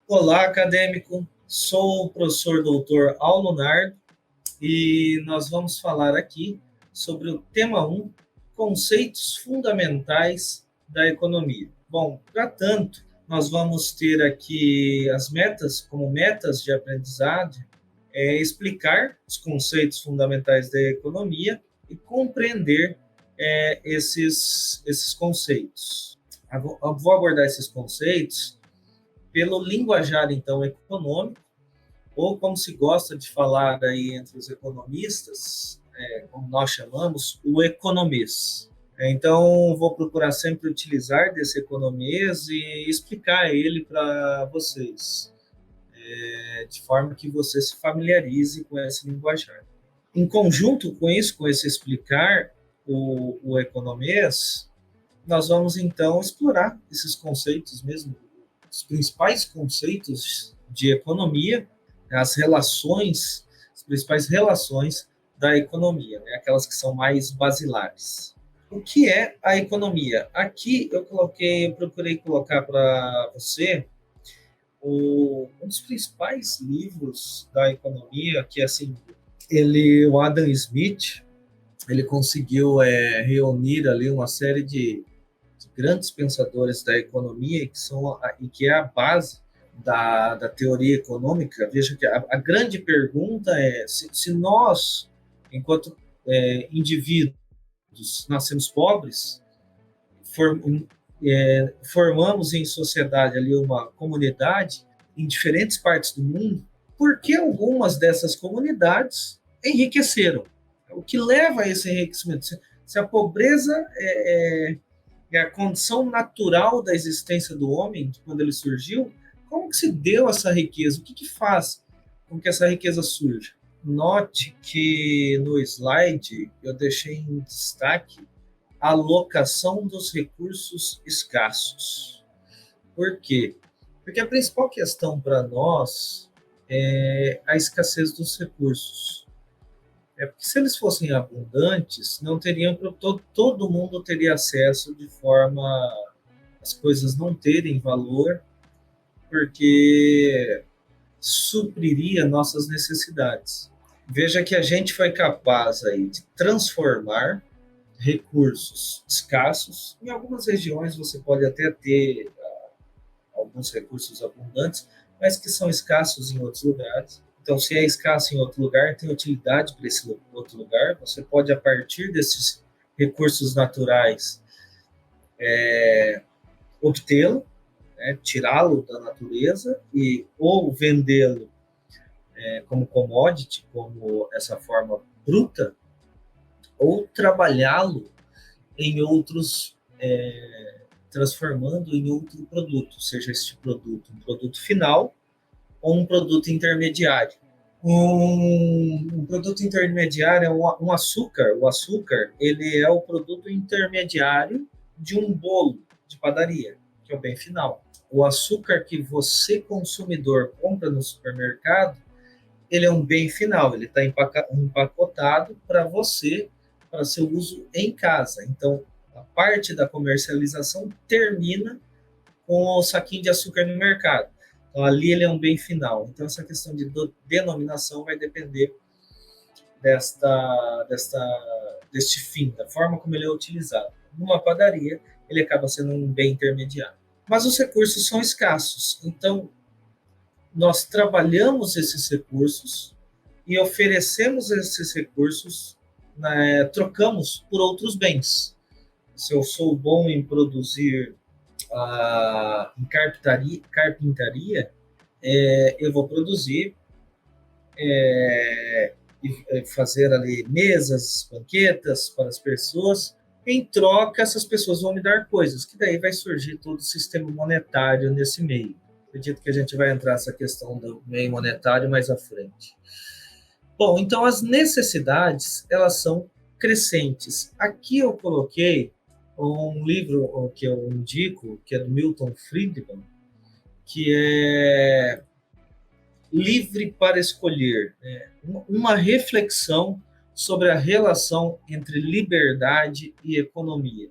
Olá, acadêmico. Sou o professor doutor Aulo Nardo e nós vamos falar aqui sobre o tema um, conceitos fundamentais da economia. Bom, para tanto, nós vamos ter aqui as metas, como metas de aprendizado, explicar os conceitos fundamentais da economia e compreender esses conceitos. Eu vou abordar esses conceitos pelo linguajar, então, econômico, ou como se gosta de falar aí entre os economistas, como nós chamamos, o economês. Então, vou procurar sempre utilizar desse economês e explicar ele para vocês, de forma que você se familiarize com esse linguajar. Em conjunto com isso, com esse explicar o economês, nós vamos então explorar esses conceitos mesmo, os principais conceitos de economia, as relações, as principais relações da economia, né? Aquelas que são mais basilares. O que é a economia? Aqui eu procurei colocar para você um dos principais livros da economia, que assim, o Adam Smith, ele conseguiu reunir ali uma série de grandes pensadores da economia e que é a base da teoria econômica. Veja que a grande pergunta é se nós, enquanto indivíduos, nascemos pobres, for, formamos em sociedade ali uma comunidade em diferentes partes do mundo, por que algumas dessas comunidades enriqueceram? O que leva a esse enriquecimento? Se a pobreza é a condição natural da existência do homem, quando ele surgiu, como que se deu essa riqueza? O que faz com que essa riqueza surja? Note que no slide eu deixei em destaque a alocação dos recursos escassos. Por quê? Porque a principal questão para nós é a escassez dos recursos. Porque se eles fossem abundantes, não teriam todo mundo teria acesso de forma as coisas não terem valor, porque supriria nossas necessidades. Veja que a gente foi capaz aí de transformar recursos escassos. Em algumas regiões você pode até ter alguns recursos abundantes, mas que são escassos em outros lugares. Então, se é escasso em outro lugar, tem utilidade para esse outro lugar. Você pode, a partir desses recursos naturais, obtê-lo, né, tirá-lo da natureza e ou vendê-lo como commodity, como essa forma bruta, ou trabalhá-lo em outros, transformando em outro produto, seja este produto um produto final ou um produto intermediário. Um produto intermediário é um açúcar. O açúcar ele é o produto intermediário de um bolo de padaria, que é o bem final. O açúcar que você, consumidor, compra no supermercado, ele é um bem final, ele está empacotado para você, para seu uso em casa. Então, a parte da comercialização termina com o saquinho de açúcar no mercado. Então, ali ele é um bem final. Então, essa questão de denominação vai depender deste fim, da forma como ele é utilizado. Numa padaria, ele acaba sendo um bem intermediário. Mas os recursos são escassos. Então, nós trabalhamos esses recursos e oferecemos esses recursos, né, trocamos por outros bens. Se eu sou bom em produzir em carpintaria, eu vou produzir e fazer ali mesas, banquetas para as pessoas. Em troca, essas pessoas vão me dar coisas, que daí vai surgir todo o sistema monetário nesse meio. Acredito que a gente vai entrar nessa questão do meio monetário mais à frente. Bom, então as necessidades, elas são crescentes. Aqui eu coloquei um livro que eu indico, que é do Milton Friedman, que é Livre para Escolher, né? Uma reflexão sobre a relação entre liberdade e economia.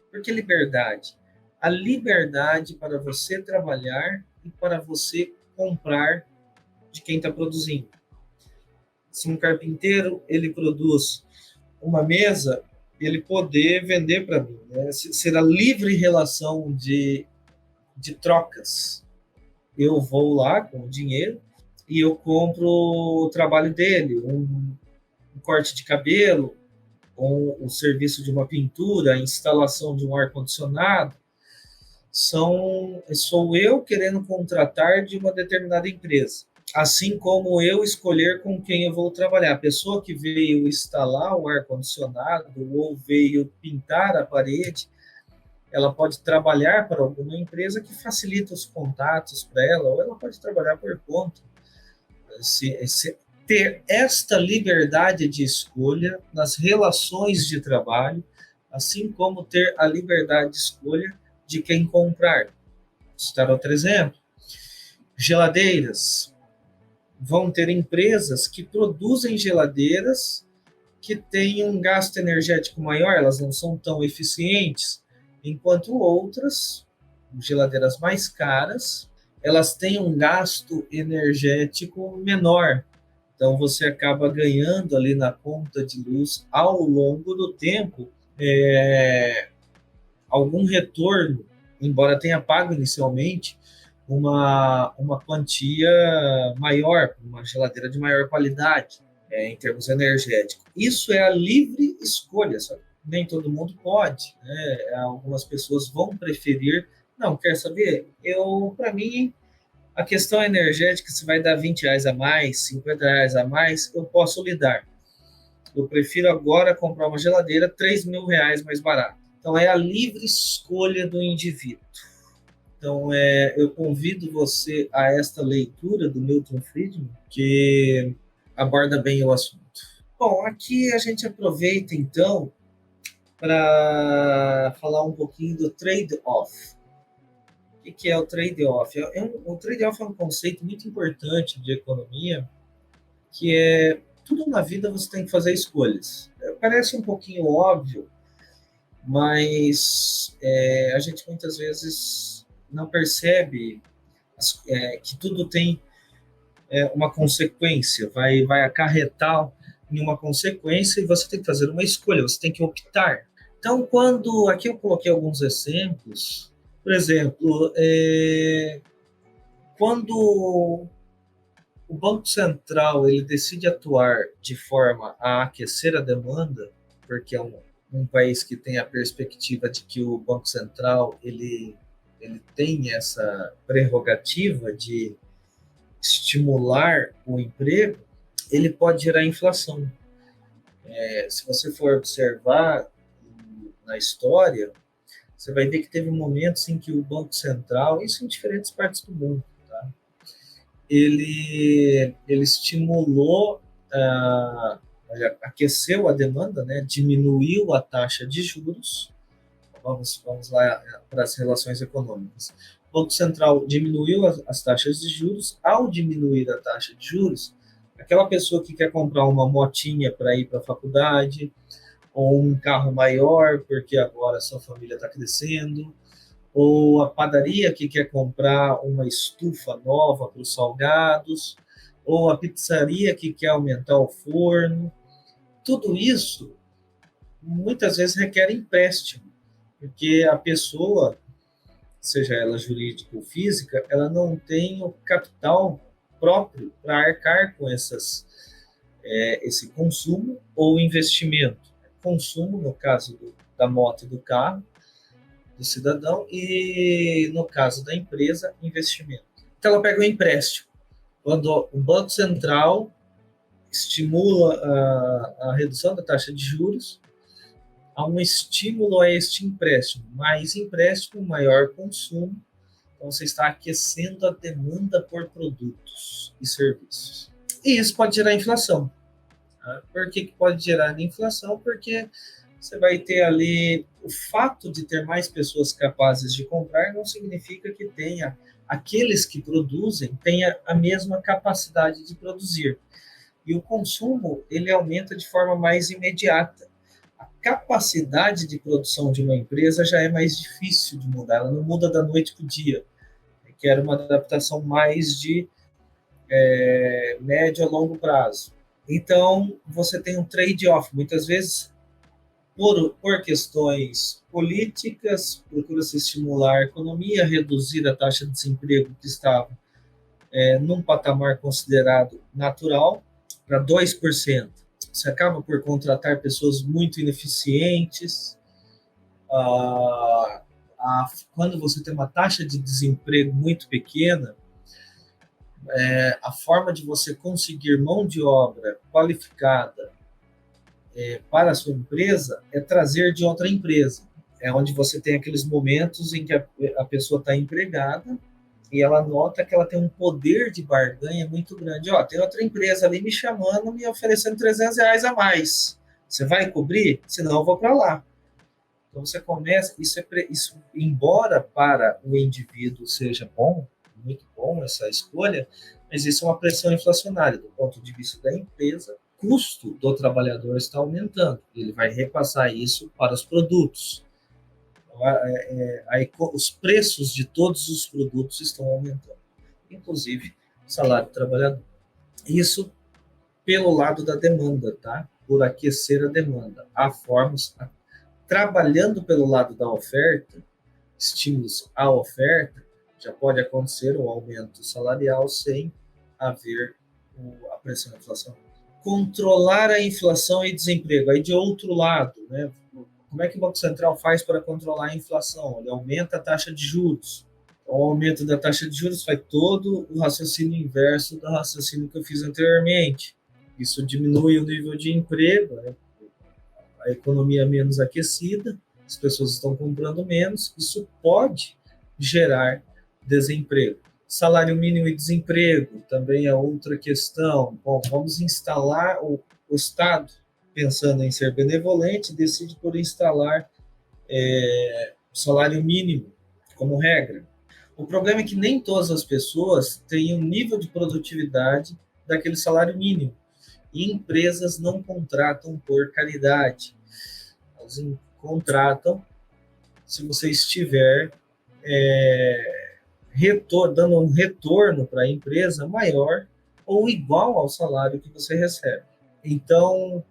Por que liberdade? A liberdade para você trabalhar e para você comprar de quem está produzindo. Se um carpinteiro ele produz uma mesa, ele poder vender para mim, né? Ser a livre relação de trocas. Eu vou lá com o dinheiro e eu compro o trabalho dele, um corte de cabelo, ou o serviço de uma pintura, a instalação de um ar-condicionado, sou eu querendo contratar de uma determinada empresa. Assim como eu escolher com quem eu vou trabalhar. A pessoa que veio instalar o ar-condicionado ou veio pintar a parede, ela pode trabalhar para alguma empresa que facilita os contatos para ela, ou ela pode trabalhar por conta. Ter esta liberdade de escolha nas relações de trabalho, assim como ter a liberdade de escolha de quem comprar. Vou citar outro exemplo. Geladeiras. Vão ter empresas que produzem geladeiras que têm um gasto energético maior, elas não são tão eficientes, enquanto outras, geladeiras mais caras, elas têm um gasto energético menor. Então você acaba ganhando ali na conta de luz ao longo do tempo algum retorno, embora tenha pago inicialmente uma quantia maior, uma geladeira de maior qualidade em termos energéticos. Isso é a livre escolha, sabe? Nem todo mundo pode, né? Algumas pessoas vão preferir, não, quer saber? Para mim, a questão energética, se vai dar R$ 20 a mais, R$ 50 a mais, eu posso lidar. Eu prefiro agora comprar uma geladeira R$ 3.000 mais barata. Então, é a livre escolha do indivíduo. Então, eu convido você a esta leitura do Milton Friedman, que aborda bem o assunto. Bom, aqui a gente aproveita, então, para falar um pouquinho do trade-off. O que é o trade-off? O trade-off é um conceito muito importante de economia, que é tudo na vida você tem que fazer escolhas. Parece um pouquinho óbvio, mas a gente muitas vezes não percebe que tudo tem uma consequência, vai acarretar em uma consequência e você tem que fazer uma escolha, você tem que optar. Então, aqui eu coloquei alguns exemplos, por exemplo, quando o Banco Central ele decide atuar de forma a aquecer a demanda, porque é um país que tem a perspectiva de que o Banco Central ele tem essa prerrogativa de estimular o emprego, ele pode gerar inflação. Se você for observar na história, você vai ver que teve momentos em que o Banco Central, isso em diferentes partes do mundo, tá? Ele estimulou, aqueceu a demanda, né? Diminuiu a taxa de juros. Vamos lá para as relações econômicas. O Banco Central diminuiu as taxas de juros. Ao diminuir a taxa de juros, aquela pessoa que quer comprar uma motinha para ir para a faculdade, ou um carro maior, porque agora sua família está crescendo, ou a padaria que quer comprar uma estufa nova para os salgados, ou a pizzaria que quer aumentar o forno. Tudo isso, muitas vezes, requer empréstimo, porque a pessoa, seja ela jurídica ou física, ela não tem o capital próprio para arcar com esse consumo ou investimento. Consumo, no caso da moto e do carro, do cidadão, e no caso da empresa, investimento. Então ela pega um empréstimo. Quando o Banco Central estimula a redução da taxa de juros, há um estímulo a este empréstimo. Mais empréstimo, maior consumo. Então você está aquecendo a demanda por produtos e serviços. E isso pode gerar inflação. Por que pode gerar inflação? Porque você vai ter ali o fato de ter mais pessoas capazes de comprar não significa que tenha aqueles que produzem tenha a mesma capacidade de produzir. E o consumo ele aumenta de forma mais imediata. A capacidade de produção de uma empresa já é mais difícil de mudar, ela não muda da noite para o dia. requer uma adaptação mais de médio a longo prazo. Então, você tem um trade-off. Muitas vezes, por questões políticas, procura-se estimular a economia, reduzir a taxa de desemprego que estava num patamar considerado natural para 2%. Você acaba por contratar pessoas muito ineficientes. Quando você tem uma taxa de desemprego muito pequena, a forma de você conseguir mão de obra qualificada para a sua empresa é trazer de outra empresa. É onde você tem aqueles momentos em que a pessoa está empregada e ela nota que ela tem um poder de barganha muito grande. Ó, tem outra empresa ali me chamando, me oferecendo R$ 300 a mais. Você vai cobrir? Senão eu vou para lá. Então você começa, isso, embora para o indivíduo seja bom, muito bom essa escolha, mas isso é uma pressão inflacionária do ponto de vista da empresa. O custo do trabalhador está aumentando, ele vai repassar isso para os produtos. Os preços de todos os produtos estão aumentando, inclusive o salário do trabalhador. Isso pelo lado da demanda, tá? Por aquecer a demanda. Há formas, trabalhando pelo lado da oferta, estímulos à oferta, já pode acontecer um aumento salarial sem haver a pressão inflacionária. Controlar a inflação e desemprego. Aí, de outro lado, né? Como é que o Banco Central faz para controlar a inflação? Ele aumenta a taxa de juros. O aumento da taxa de juros faz todo o raciocínio inverso do raciocínio que eu fiz anteriormente. Isso diminui o nível de emprego, né? A economia é menos aquecida, as pessoas estão comprando menos, isso pode gerar desemprego. Salário mínimo e desemprego também é outra questão. Bom, vamos instalar o Estado, pensando em ser benevolente, decide por instalar salário mínimo como regra. O problema é que nem todas as pessoas têm um nível de produtividade daquele salário mínimo. E empresas não contratam por caridade. Elas contratam se você estiver dando um retorno para a empresa maior ou igual ao salário que você recebe. Então,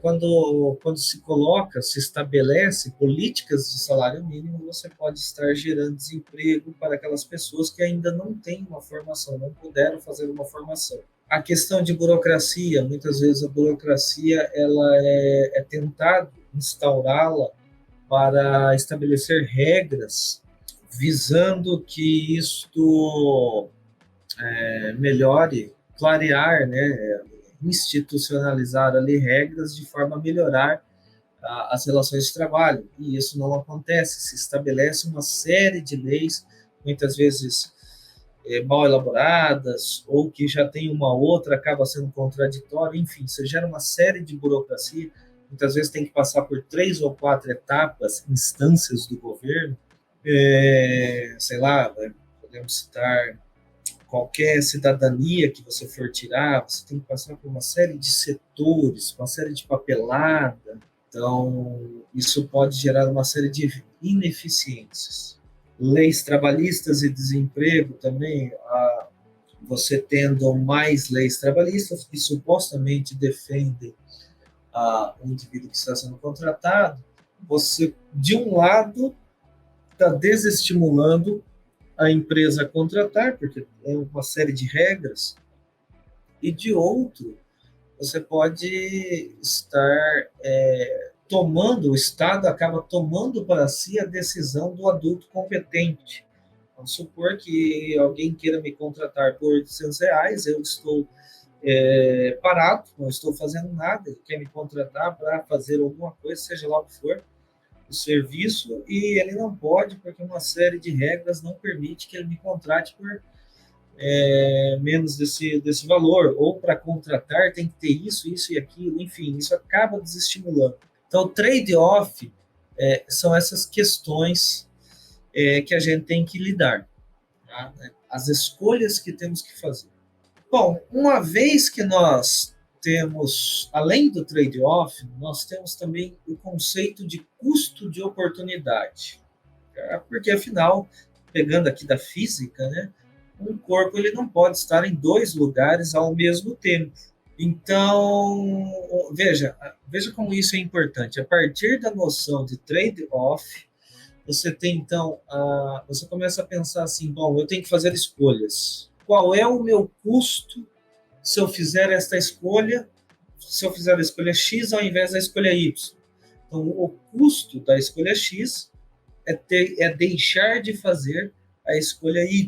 quando se estabelece políticas de salário mínimo, você pode estar gerando desemprego para aquelas pessoas que ainda não têm uma formação, não puderam fazer uma formação. A questão de burocracia, muitas vezes a burocracia ela é tentado instaurá-la para estabelecer regras visando que isto melhore, clarear, né, institucionalizar ali regras de forma a melhorar as relações de trabalho. E isso não acontece, se estabelece uma série de leis, muitas vezes mal elaboradas, ou que já tem uma outra, acaba sendo contraditório, enfim, você gera uma série de burocracia, muitas vezes tem que passar por 3 ou 4 etapas, instâncias do governo, sei lá, podemos citar qualquer cidadania que você for tirar, você tem que passar por uma série de setores, uma série de papelada, então isso pode gerar uma série de ineficiências. Leis trabalhistas e desemprego também, você tendo mais leis trabalhistas que supostamente defendem o indivíduo que está sendo contratado, você, de um lado, está desestimulando a empresa a contratar, porque é uma série de regras, e de outro, você pode estar o Estado acaba tomando para si a decisão do adulto competente. Vamos supor que alguém queira me contratar por R$ 800, eu estou parado, não estou fazendo nada, ele quer me contratar para fazer alguma coisa, seja lá o que for, o serviço, e ele não pode, porque uma série de regras não permite que ele me contrate por menos desse valor, ou para contratar tem que ter isso, isso e aquilo, enfim, isso acaba desestimulando. Então, o trade-off são essas questões que a gente tem que lidar, tá? As escolhas que temos que fazer. Bom, uma vez que nós temos, além do trade-off, nós temos também o conceito de custo de oportunidade, tá? Porque, afinal, pegando aqui da física, né? Um corpo ele não pode estar em dois lugares ao mesmo tempo. Então, veja como isso é importante. A partir da noção de trade-off, você tem então, você começa a pensar assim, bom, eu tenho que fazer escolhas. Qual é o meu custo se eu fizer esta escolha, se eu fizer a escolha X ao invés da escolha Y? Então, o custo da escolha X é deixar de fazer a escolha Y.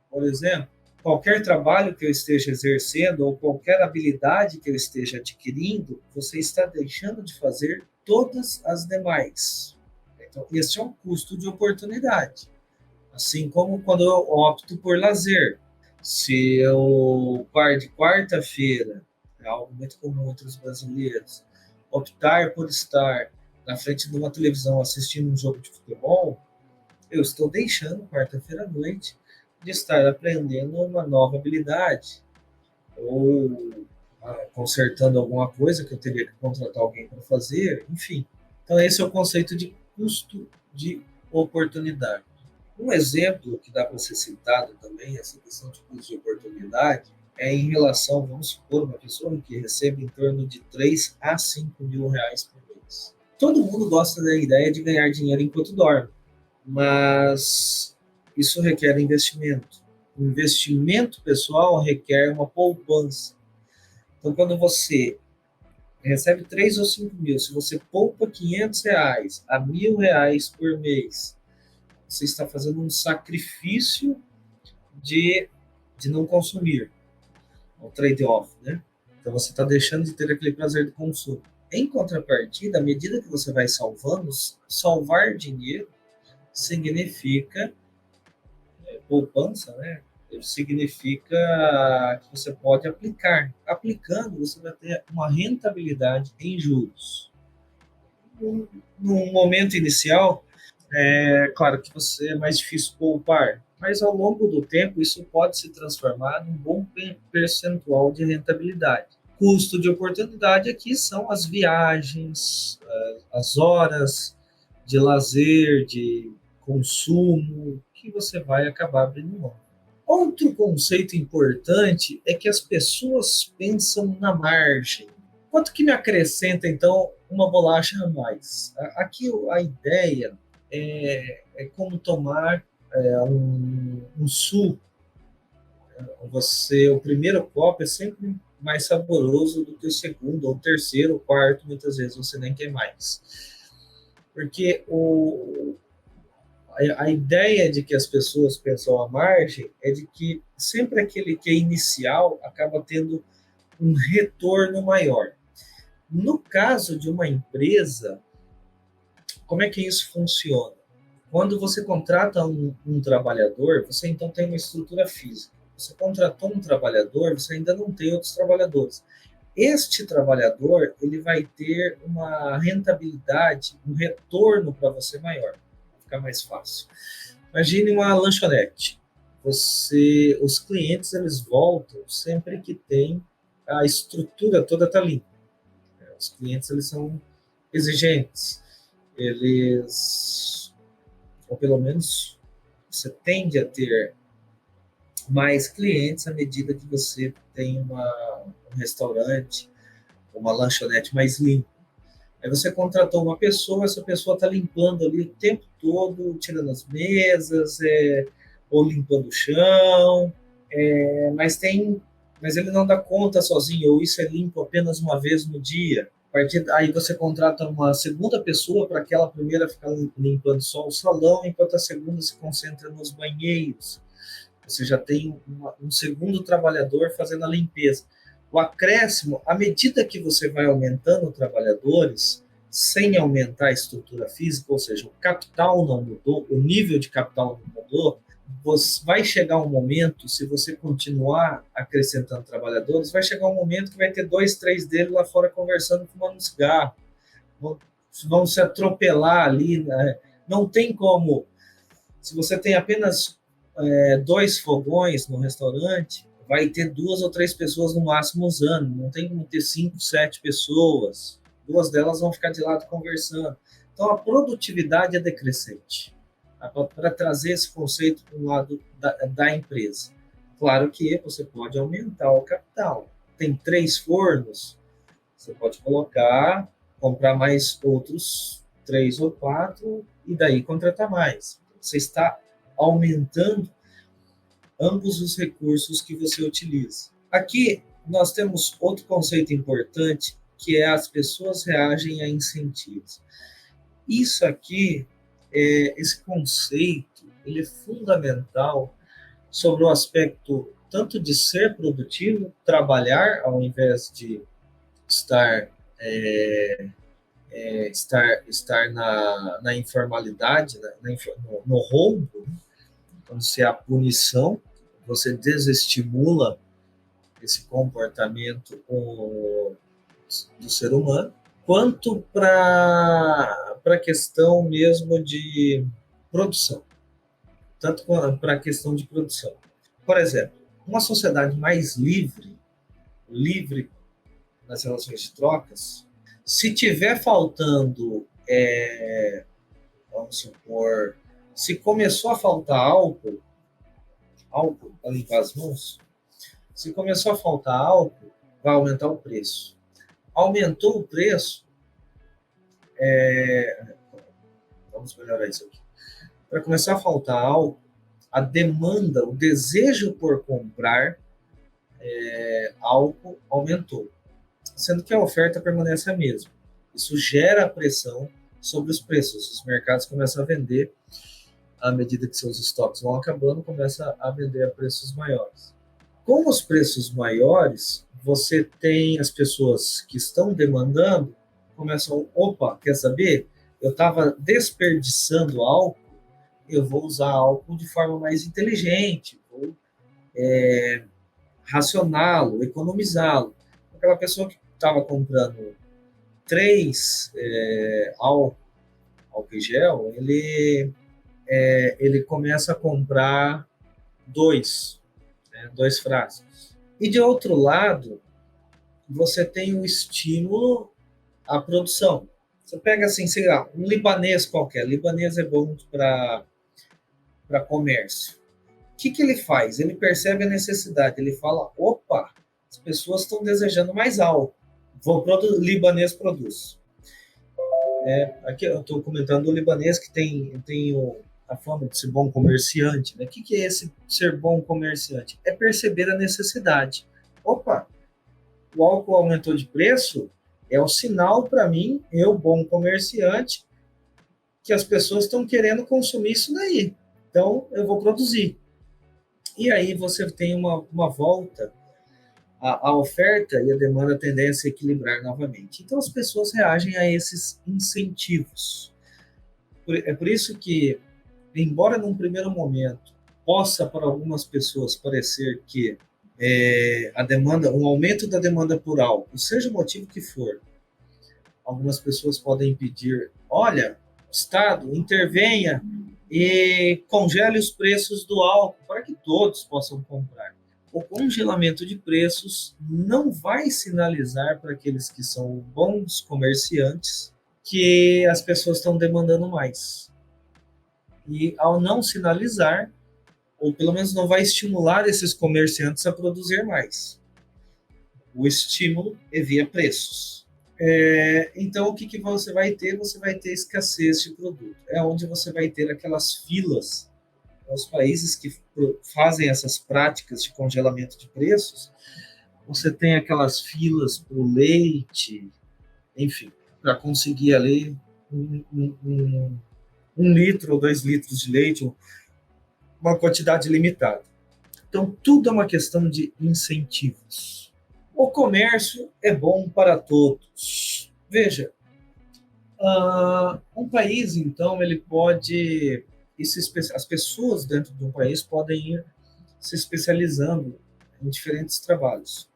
Por exemplo, qualquer trabalho que eu esteja exercendo ou qualquer habilidade que eu esteja adquirindo, você está deixando de fazer todas as demais. Então, esse é um custo de oportunidade. Assim como quando eu opto por lazer. Se eu, de quarta-feira, é algo muito comum entre os brasileiros, optar por estar na frente de uma televisão assistindo um jogo de futebol, eu estou deixando quarta-feira à noite de estar aprendendo uma nova habilidade ou consertando alguma coisa que eu teria que contratar alguém para fazer, enfim. Então esse é o conceito de custo de oportunidade. Um exemplo que dá para ser citado também, essa questão de custo de oportunidade, é em relação, vamos supor, uma pessoa que recebe em torno de 3 a 5 mil reais por mês. Todo mundo gosta da ideia de ganhar dinheiro enquanto dorme, mas isso requer investimento. O investimento pessoal requer uma poupança. Então, quando você recebe 3 ou 5 mil, se você poupa 500 reais a R$ 1.000 por mês, você está fazendo um sacrifício de não consumir, um trade-off, né? Então você está deixando de ter aquele prazer do consumo. Em contrapartida, à medida que você vai salvando, salvar dinheiro significa poupança, né? Significa que você pode aplicar. Aplicando, você vai ter uma rentabilidade em juros. No momento inicial, é claro que você é mais difícil poupar, mas ao longo do tempo isso pode se transformar num bom percentual de rentabilidade. Custo de oportunidade aqui são as viagens, as horas de lazer, de consumo, que você vai acabar abrindo mão. Outro conceito importante é que as pessoas pensam na margem. Quanto que me acrescenta, então, uma bolacha a mais? Aqui a ideia é como tomar um suco. O primeiro copo é sempre mais saboroso do que o segundo, ou o terceiro, o quarto, muitas vezes você nem quer mais. Porque a ideia de que as pessoas pensam à margem é de que sempre aquele que é inicial acaba tendo um retorno maior. No caso de uma empresa, como é que isso funciona? Quando você contrata um trabalhador, você então tem uma estrutura física. Você contratou um trabalhador, você ainda não tem outros trabalhadores. Este trabalhador ele vai ter uma rentabilidade, um retorno para você maior, vai ficar mais fácil. Imagine uma lanchonete. Os clientes eles voltam sempre que tem a estrutura toda tá limpa. Os clientes eles são exigentes, eles, ou pelo menos você tende a ter mais clientes à medida que você tem um restaurante, uma lanchonete mais limpa. Aí você contratou uma pessoa, essa pessoa está limpando ali o tempo todo, tirando as mesas, ou limpando o chão, mas ele não dá conta sozinho, ou isso é limpo apenas uma vez no dia. Aí você contrata uma segunda pessoa para aquela primeira ficar limpando só o salão, enquanto a segunda se concentra nos banheiros. Você já tem um segundo trabalhador fazendo a limpeza. O acréscimo, à medida que você vai aumentando trabalhadores, sem aumentar a estrutura física, ou seja, o capital não mudou, o nível de capital não mudou, vai chegar um momento, se você continuar acrescentando trabalhadores, vai chegar um momento que vai ter 2, 3 deles lá fora conversando, fumando um cigarro, vão se atropelar ali, né? Não tem como, se você tem apenas 2 fogões no restaurante, vai ter 2 ou 3 pessoas no máximo usando, não tem como ter 5, 7 pessoas, 2 delas vão ficar de lado conversando. Então a produtividade é decrescente. para trazer esse conceito para o lado da empresa. Claro que você pode aumentar o capital. Tem 3 fornos, você pode comprar mais outros 3 ou 4 e daí contratar mais. Você está aumentando ambos os recursos que você utiliza. Aqui nós temos outro conceito importante, que é as pessoas reagem a incentivos. Isso aqui, esse conceito, ele é fundamental sobre o aspecto tanto de ser produtivo, trabalhar ao invés de estar estar na informalidade, no roubo, então se é a punição, você desestimula esse comportamento do ser humano, quanto para a questão mesmo de produção, tanto para a questão de produção. Por exemplo, uma sociedade mais livre nas relações de trocas, se tiver faltando, vamos supor, se começou a faltar álcool para limpar as mãos, se começou a faltar álcool, vai aumentar o preço. Aumentou o preço, vamos melhorar isso aqui. Para começar a faltar álcool, a demanda, o desejo por comprar álcool aumentou, sendo que a oferta permanece a mesma. Isso gera pressão sobre os preços. Os mercados começam a vender, à medida que seus estoques vão acabando, começa a vender a preços maiores. Com os preços maiores, você tem as pessoas que estão demandando, começam, opa, quer saber? Eu estava desperdiçando álcool, eu vou usar álcool de forma mais inteligente, vou racioná-lo, economizá-lo. Aquela pessoa que estava comprando 3 álcool em gel, ele começa a comprar 2 frascos. E de outro lado, você tem o estímulo à produção. Você pega assim, sei lá, um libanês qualquer. Libanês é bom para comércio. O que ele faz? Ele percebe a necessidade. Ele fala, opa, as pessoas estão desejando mais álcool. Libanês produz. Aqui eu estou comentando o libanês que tem a fama de ser bom comerciante. Né? O que é esse ser bom comerciante? É perceber a necessidade. Opa, o álcool aumentou de preço, é o sinal para mim, eu, bom comerciante, que as pessoas estão querendo consumir isso daí. Então, eu vou produzir. E aí você tem uma volta, a oferta e a demanda tendem a se equilibrar novamente. Então, as pessoas reagem a esses incentivos. É por isso que, embora num primeiro momento possa para algumas pessoas parecer que um aumento da demanda por álcool, seja o motivo que for, algumas pessoas podem pedir, olha, Estado, intervenha e congele os preços do álcool para que todos possam comprar. O congelamento de preços não vai sinalizar para aqueles que são bons comerciantes que as pessoas estão demandando mais. E ao não sinalizar, ou pelo menos não vai estimular esses comerciantes a produzir mais. O estímulo é via preços. Então, o que você vai ter? Você vai ter escassez de produto. É onde você vai ter aquelas filas. Os países que fazem essas práticas de congelamento de preços, você tem aquelas filas para o leite, enfim, para conseguir ali um litro ou 2 litros de leite, uma quantidade limitada. Então, tudo é uma questão de incentivos. O comércio é bom para todos. Veja, um país, então, ele pode... As pessoas dentro de um país podem ir se especializando em diferentes trabalhos.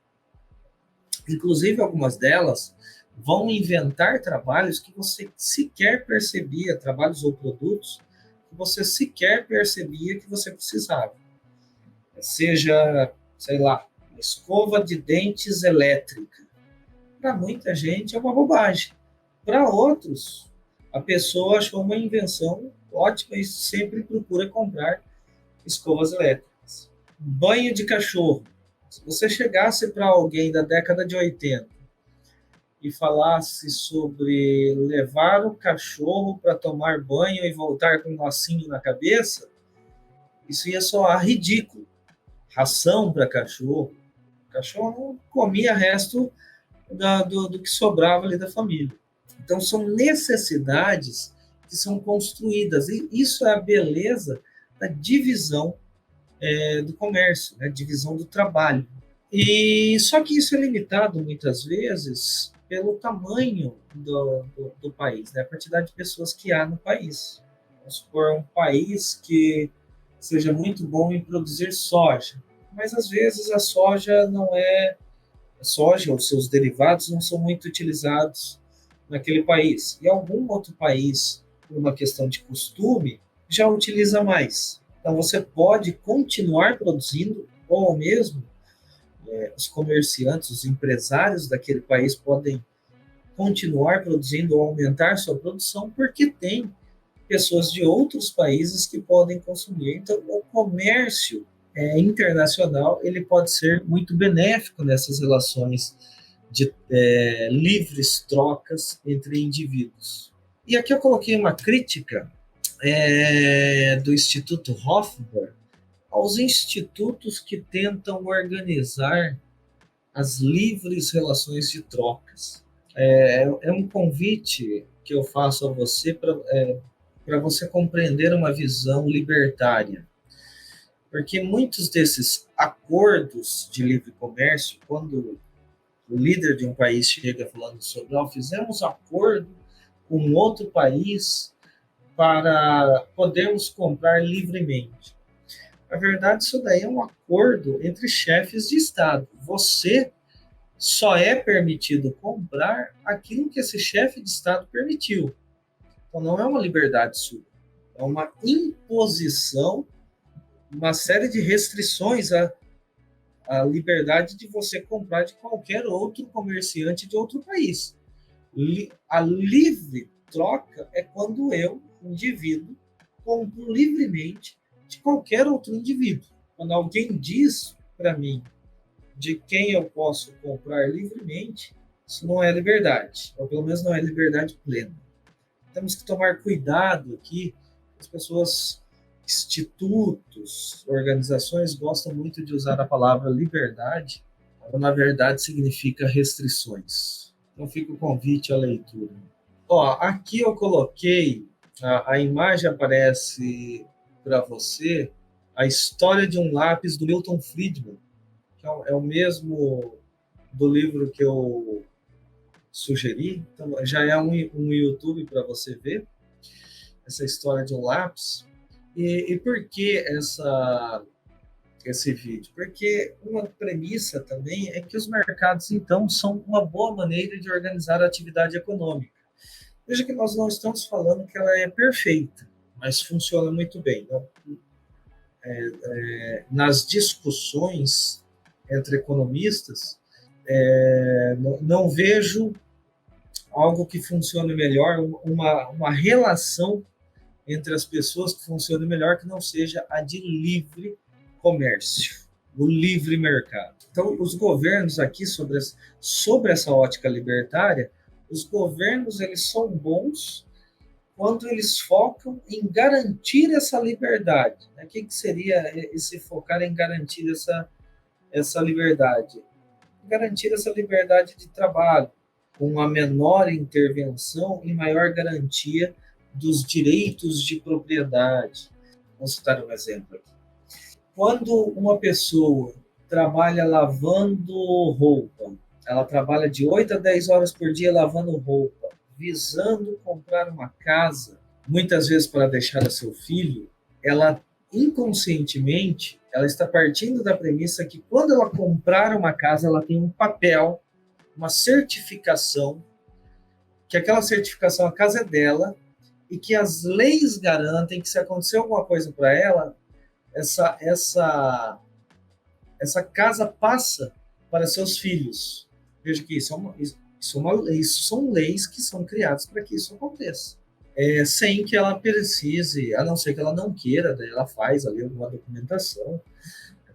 Inclusive, algumas delas vão inventar trabalhos que você sequer percebia, trabalhos ou produtos que você sequer percebia que você precisava. Seja, sei lá, escova de dentes elétrica. Para muita gente é uma bobagem. Para outros, a pessoa achou uma invenção ótima e sempre procura comprar escovas elétricas. Banho de cachorro. Se você chegasse para alguém da década de 80 e falasse sobre levar o cachorro para tomar banho e voltar com um lacinho na cabeça, isso ia soar ridículo. Ração para cachorro. O cachorro comia resto do que sobrava ali da família. Então, são necessidades que são construídas. E isso é a beleza da divisão do comércio, né? Divisão do trabalho. E só que isso é limitado, muitas vezes, pelo tamanho do país, né? A quantidade de pessoas que há no país. Vamos supor, um país que seja muito bom em produzir soja, mas às vezes a soja não é a soja ou seus derivados não são muito utilizados naquele país. E algum outro país, por uma questão de costume, já utiliza mais. Então você pode continuar produzindo, ou mesmo os comerciantes, os empresários daquele país podem continuar produzindo ou aumentar sua produção, porque tem pessoas de outros países que podem consumir. Então, o comércio internacional ele pode ser muito benéfico nessas relações de livres trocas entre indivíduos. E aqui eu coloquei uma crítica do Instituto Hofbauer aos institutos que tentam organizar as livres relações de trocas. É um convite que eu faço a você para você compreender uma visão libertária. Porque muitos desses acordos de livre comércio, quando o líder de um país chega falando sobre, fizemos acordo com outro país para podermos comprar livremente. Na verdade, isso daí é um acordo entre chefes de Estado. Você só é permitido comprar aquilo que esse chefe de Estado permitiu. Então, não é uma liberdade sua, é uma imposição, uma série de restrições à liberdade de você comprar de qualquer outro comerciante de outro país. A livre troca é quando eu, indivíduo, compro livremente de qualquer outro indivíduo. Quando alguém diz para mim de quem eu posso comprar livremente, isso não é liberdade, ou pelo menos não é liberdade plena. Temos que tomar cuidado aqui. As pessoas, institutos, organizações gostam muito de usar a palavra liberdade, quando na verdade significa restrições. Então fica o convite à leitura. Aqui eu coloquei, a imagem aparece para você, a história de um lápis do Milton Friedman, que é o mesmo do livro que eu sugeri. Então, já é um YouTube para você ver essa história de um lápis. E por que esse vídeo? Porque uma premissa também é que os mercados, então, são uma boa maneira de organizar a atividade econômica. Veja que nós não estamos falando que ela é perfeita, mas funciona muito bem. Então, nas discussões entre economistas, não vejo algo que funcione melhor, uma relação entre as pessoas que funcione melhor que não seja a de livre comércio, o livre mercado. Então, os governos aqui, sobre essa ótica libertária, os governos eles são bons quando eles focam em garantir essa liberdade. O que seria esse focar em garantir essa liberdade? Garantir essa liberdade de trabalho, com a menor intervenção e maior garantia dos direitos de propriedade. Vamos citar um exemplo aqui. Quando uma pessoa trabalha lavando roupa, ela trabalha de 8 a 10 horas por dia lavando roupa, visando comprar uma casa, muitas vezes para deixar a seu filho, ela inconscientemente ela está partindo da premissa que quando ela comprar uma casa, ela tem um papel, uma certificação, que aquela certificação, a casa é dela, e que as leis garantem que se acontecer alguma coisa para ela, essa casa passa para seus filhos. Veja que isso são leis que são criadas para que isso aconteça. sem que ela precise, a não ser que ela não queira, daí ela faz ali alguma documentação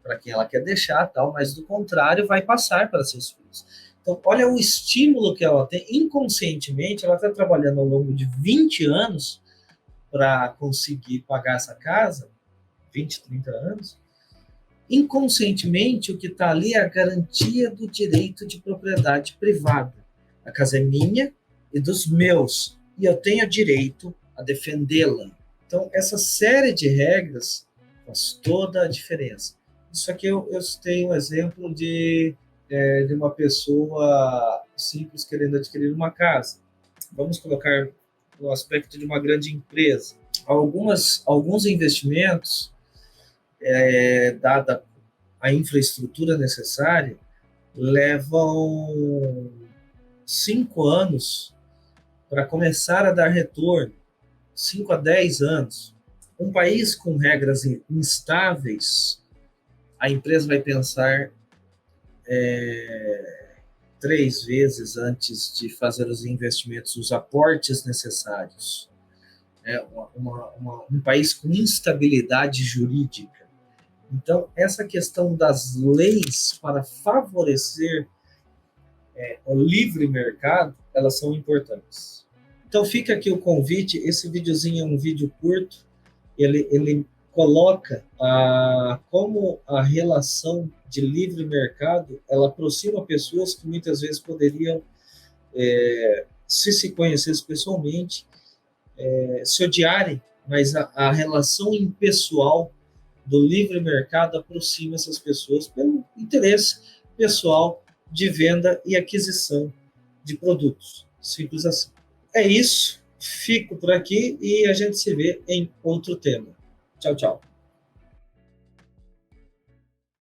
para quem ela quer deixar, tal, mas do contrário vai passar para seus filhos. Então, olha o estímulo que ela tem, inconscientemente, ela está trabalhando ao longo de 20 anos para conseguir pagar essa casa, 20, 30 anos, inconscientemente o que está ali é a garantia do direito de propriedade privada. A casa é minha e dos meus, e eu tenho direito a defendê-la. Então, essa série de regras faz toda a diferença. Isso aqui eu citei um exemplo de uma pessoa simples querendo adquirir uma casa. Vamos colocar no aspecto de uma grande empresa. Alguns investimentos, dada a infraestrutura necessária, levam 5 anos para começar a dar retorno, 5 a 10 anos. Um país com regras instáveis, a empresa vai pensar 3 vezes antes de fazer os investimentos, os aportes necessários. Um país com instabilidade jurídica. Então, essa questão das leis para favorecer o livre mercado, elas são importantes. Então, fica aqui o convite. Esse videozinho é um vídeo curto. Ele coloca como a relação de livre mercado ela aproxima pessoas que muitas vezes poderiam, se conhecessem pessoalmente, se odiarem, mas a relação impessoal do livre mercado aproxima essas pessoas pelo interesse pessoal de venda e aquisição de produtos. Simples assim. É isso. Fico por aqui e a gente se vê em outro tema. Tchau, tchau.